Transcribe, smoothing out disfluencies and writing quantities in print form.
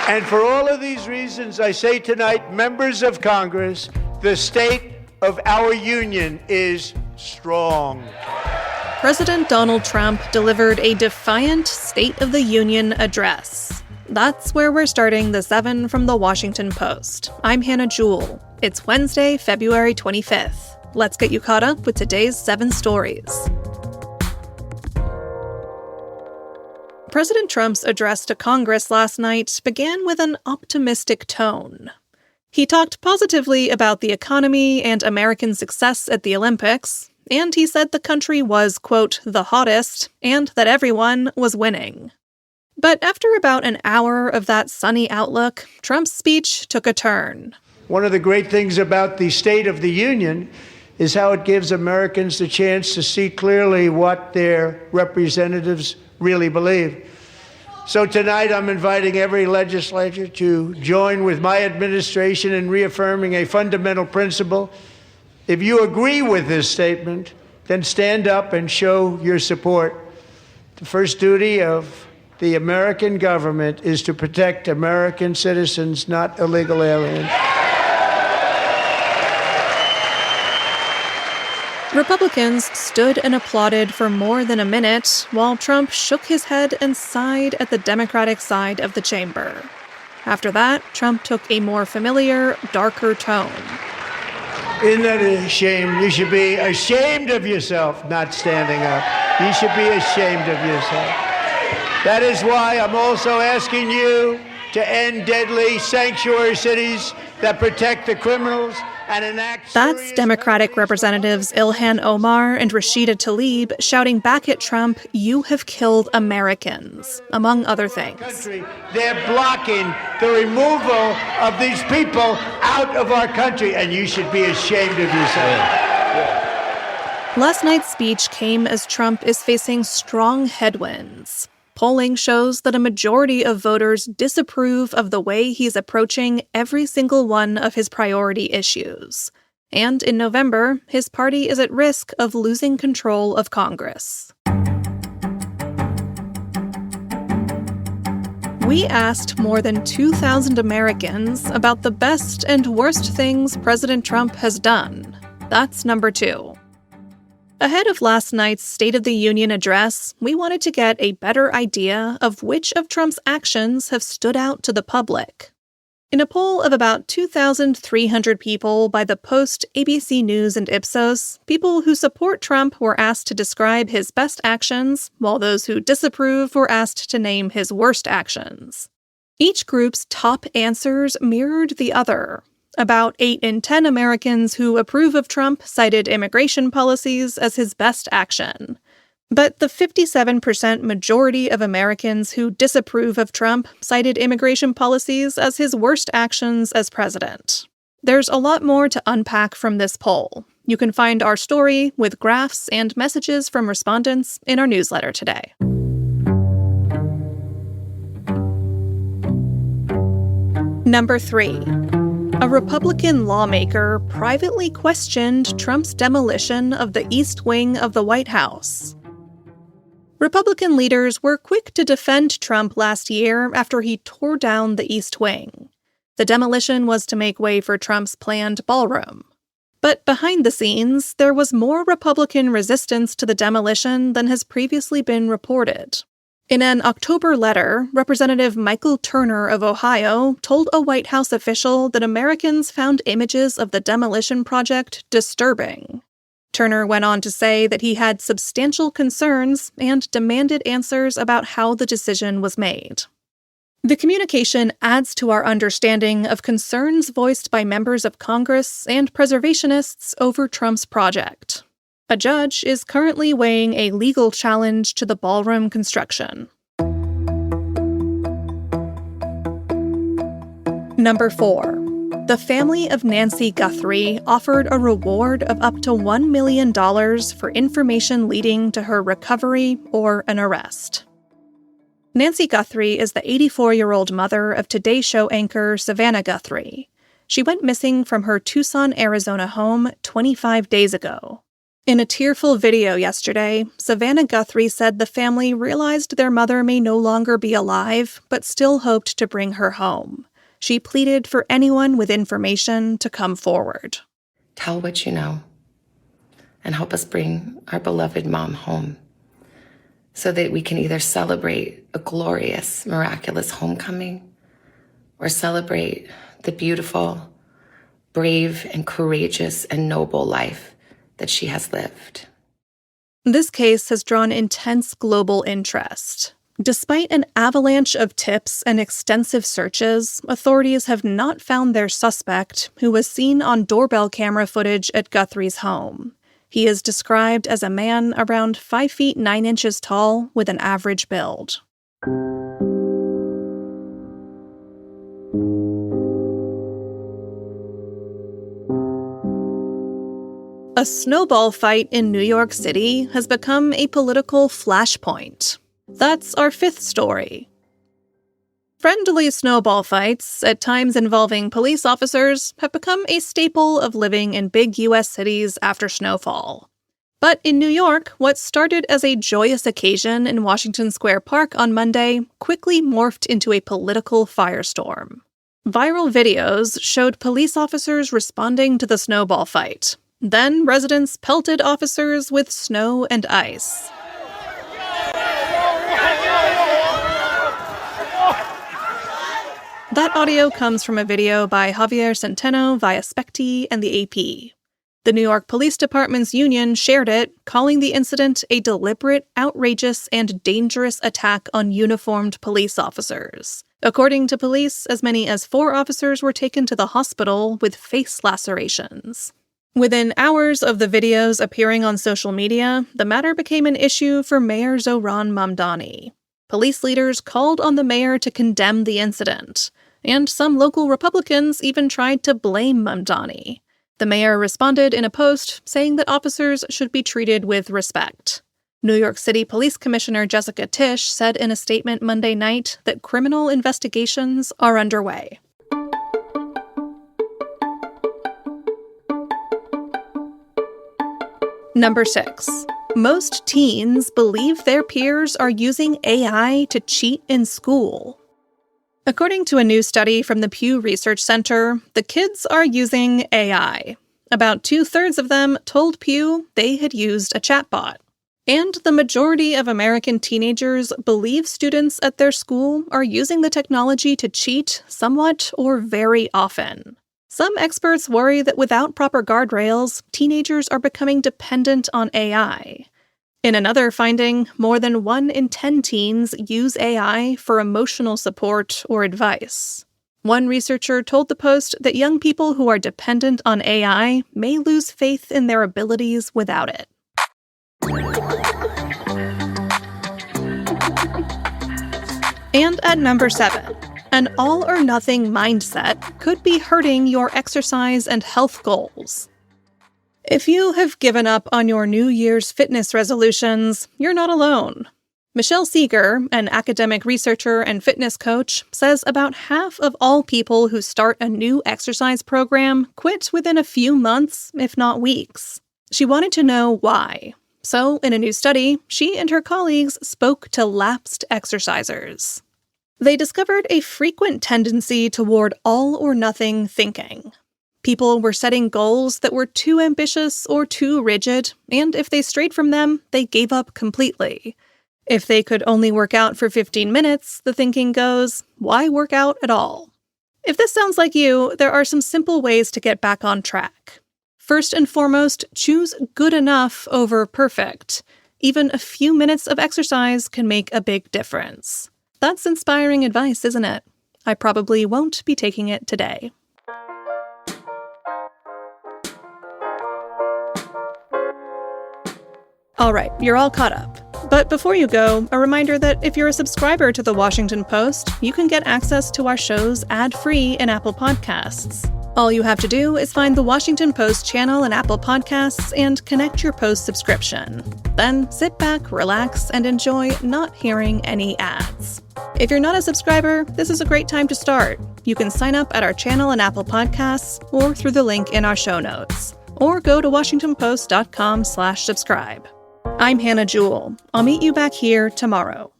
And for all of these reasons, I say tonight, members of Congress, the state of our union is strong. President Donald Trump delivered a defiant State of the Union address. That's where we're starting the 7 from the Washington Post. I'm Hannah Jewell. It's Wednesday, February 25th. Let's get you caught up with today's 7 stories. President Trump's address to Congress last night began with an optimistic tone. He talked positively about the economy and American success at the Olympics, and he said the country was, quote, the hottest, and that everyone was winning. But after about an hour of that sunny outlook, Trump's speech took a turn. One of the great things about the State of the Union is how it gives Americans the chance to see clearly what their representatives really believe. So tonight I'm inviting every legislator to join with my administration in reaffirming a fundamental principle. If you agree with this statement, then stand up and show your support. The first duty of the American government is to protect American citizens, not illegal aliens. Republicans stood and applauded for more than a minute while Trump shook his head and sighed at the Democratic side of the chamber. After that, Trump took a more familiar, darker tone. Isn't that a shame? You should be ashamed of yourself not standing up. You should be ashamed of yourself. That is why I'm also asking you to end deadly sanctuary cities that protect the criminals and enact... That's Democratic Representatives Ilhan Omar and Rashida Tlaib shouting back at Trump, "You have killed Americans," among other things. They're blocking the removal of these people out of our country, and you should be ashamed of yourself. Last night's speech came as Trump is facing strong headwinds. Polling shows that a majority of voters disapprove of the way he's approaching every single one of his priority issues. And in November, his party is at risk of losing control of Congress. We asked more than 2,000 Americans about the best and worst things President Trump has done. That's number 2. Ahead of last night's State of the Union address, we wanted to get a better idea of which of Trump's actions have stood out to the public. In a poll of about 2,300 people by the Post, ABC News, and Ipsos, people who support Trump were asked to describe his best actions, while those who disapprove were asked to name his worst actions. Each group's top answers mirrored the other. About 8 in 10 Americans who approve of Trump cited immigration policies as his best action. But the 57% majority of Americans who disapprove of Trump cited immigration policies as his worst actions as president. There's a lot more to unpack from this poll. You can find our story with graphs and messages from respondents in our newsletter today. Number 3. A Republican lawmaker privately questioned Trump's demolition of the East Wing of the White House. Republican leaders were quick to defend Trump last year after he tore down the East Wing. The demolition was to make way for Trump's planned ballroom. But behind the scenes, there was more Republican resistance to the demolition than has previously been reported. In an October letter, Representative Michael Turner of Ohio told a White House official that Americans found images of the demolition project disturbing. Turner went on to say that he had substantial concerns and demanded answers about how the decision was made. The communication adds to our understanding of concerns voiced by members of Congress and preservationists over Trump's project. A judge is currently weighing a legal challenge to the ballroom construction. Number 4. The family of Nancy Guthrie offered a reward of up to $1 million for information leading to her recovery or an arrest. Nancy Guthrie is the 84-year-old mother of Today Show anchor Savannah Guthrie. She went missing from her Tucson, Arizona home 25 days ago. In a tearful video yesterday, Savannah Guthrie said the family realized their mother may no longer be alive, but still hoped to bring her home. She pleaded for anyone with information to come forward. Tell what you know and help us bring our beloved mom home so that we can either celebrate a glorious, miraculous homecoming or celebrate the beautiful, brave, and courageous and noble life that she has lived. This case has drawn intense global interest. Despite an avalanche of tips and extensive searches, authorities have not found their suspect, who was seen on doorbell camera footage at Guthrie's home. He is described as a man around 5 feet 9 inches tall with an average build. A snowball fight in New York City has become a political flashpoint. That's our fifth story. Friendly snowball fights, at times involving police officers, have become a staple of living in big U.S. cities after snowfall. But in New York, what started as a joyous occasion in Washington Square Park on Monday quickly morphed into a political firestorm. Viral videos showed police officers responding to the snowball fight. Then residents pelted officers with snow and ice. That audio comes from a video by Javier Centeno via Specti and the AP. The New York Police Department's union shared it, calling the incident a deliberate, outrageous, and dangerous attack on uniformed police officers. According to police, as many as 4 officers were taken to the hospital with face lacerations. Within hours of the videos appearing on social media, the matter became an issue for Mayor Zohran Mamdani. Police leaders called on the mayor to condemn the incident, and some local Republicans even tried to blame Mamdani. The mayor responded in a post saying that officers should be treated with respect. New York City Police Commissioner Jessica Tisch said in a statement Monday night that criminal investigations are underway. Number 6. Most teens believe their peers are using AI to cheat in school. According to a new study from the Pew Research Center, the kids are using AI. About 2/3 of them told Pew they had used a chatbot. And the majority of American teenagers believe students at their school are using the technology to cheat somewhat or very often. Some experts worry that without proper guardrails, teenagers are becoming dependent on AI. In another finding, more than 1 in 10 teens use AI for emotional support or advice. One researcher told the Post that young people who are dependent on AI may lose faith in their abilities without it. And at number 7, an all-or-nothing mindset could be hurting your exercise and health goals. If you have given up on your New Year's fitness resolutions, you're not alone. Michelle Seeger, an academic researcher and fitness coach, says about half of all people who start a new exercise program quit within a few months, if not weeks. She wanted to know why. So, in a new study, she and her colleagues spoke to lapsed exercisers. They discovered a frequent tendency toward all-or-nothing thinking. People were setting goals that were too ambitious or too rigid, and if they strayed from them, they gave up completely. If they could only work out for 15 minutes, the thinking goes, why work out at all? If this sounds like you, there are some simple ways to get back on track. First and foremost, choose good enough over perfect. Even a few minutes of exercise can make a big difference. That's inspiring advice, isn't it? I probably won't be taking it today. All right, you're all caught up. But before you go, a reminder that if you're a subscriber to The Washington Post, you can get access to our shows ad-free in Apple Podcasts. All you have to do is find The Washington Post channel in Apple Podcasts and connect your Post subscription. Then sit back, relax, and enjoy not hearing any ads. If you're not a subscriber, this is a great time to start. You can sign up at our channel in Apple Podcasts or through the link in our show notes. or go to WashingtonPost.com/subscribe. I'm Hannah Jewell. I'll meet you back here tomorrow.